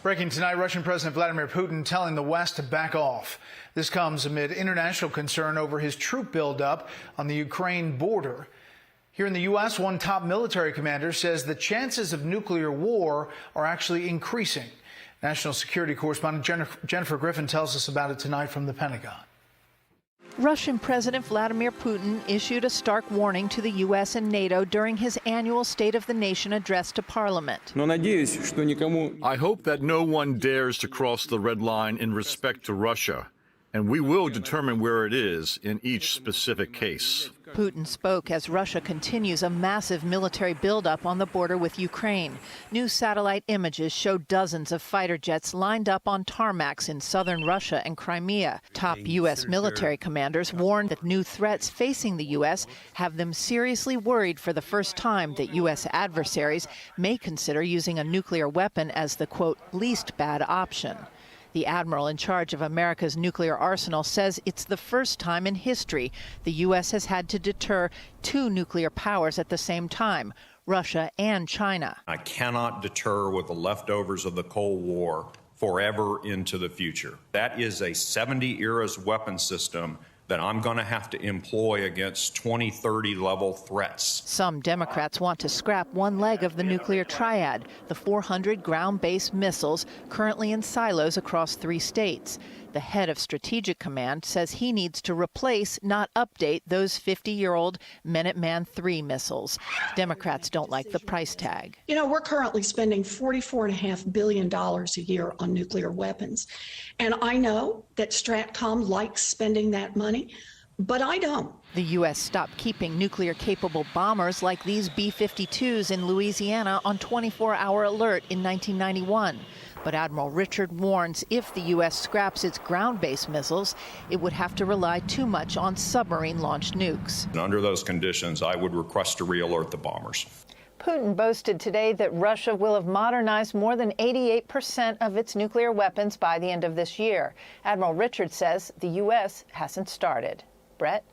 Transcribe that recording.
Breaking tonight, Russian President Vladimir Putin telling the West to back off. This comes amid international concern over his troop buildup on the Ukraine border. Here in the U.S., one top military commander says the chances of nuclear war are actually increasing. National security correspondent Jennifer Griffin tells us about it tonight from the Pentagon. Russian President Vladimir Putin issued a stark warning to the U.S. and NATO during his annual State of the Nation address to Parliament. I hope that no one dares to cross the red line in respect to Russia, and we will determine where it is in each specific case. Putin spoke as Russia continues a massive military buildup on the border with Ukraine. New satellite images show dozens of fighter jets lined up on tarmacs in southern Russia and Crimea. Top U.S. military commanders warned that new threats facing the U.S. have them seriously worried for the first time that U.S. adversaries may consider using a nuclear weapon as the, quote, least bad option. The admiral in charge of America's nuclear arsenal says it's the first time in history the U.S. has had to deter two nuclear powers at the same time, Russia and China. I cannot deter with the leftovers of the Cold War forever into the future. That is a 70-era weapon system that I'm going to have to employ against 2030 level threats. Some Democrats want to scrap one leg of the nuclear triad, the 400 ground-based missiles currently in silos across 3 states. The head of Strategic Command says he needs to replace, not update, those 50-year-old Minuteman III missiles. Democrats don't like the price tag. You know, we're currently spending $44.5 billion a year on nuclear weapons. And I know that Stratcom likes spending that money, but I don't. The U.S. stopped keeping nuclear-capable bombers like these B-52s in Louisiana on 24-hour alert in 1991. But Admiral Richard warns if the U.S. scraps its ground-based missiles, it would have to rely too much on submarine-launched nukes. And under those conditions, I would request to re-alert the bombers. Putin boasted today that Russia will have modernized more than 88% of its nuclear weapons by the end of this year. Admiral Richard says the U.S. hasn't started. Brett?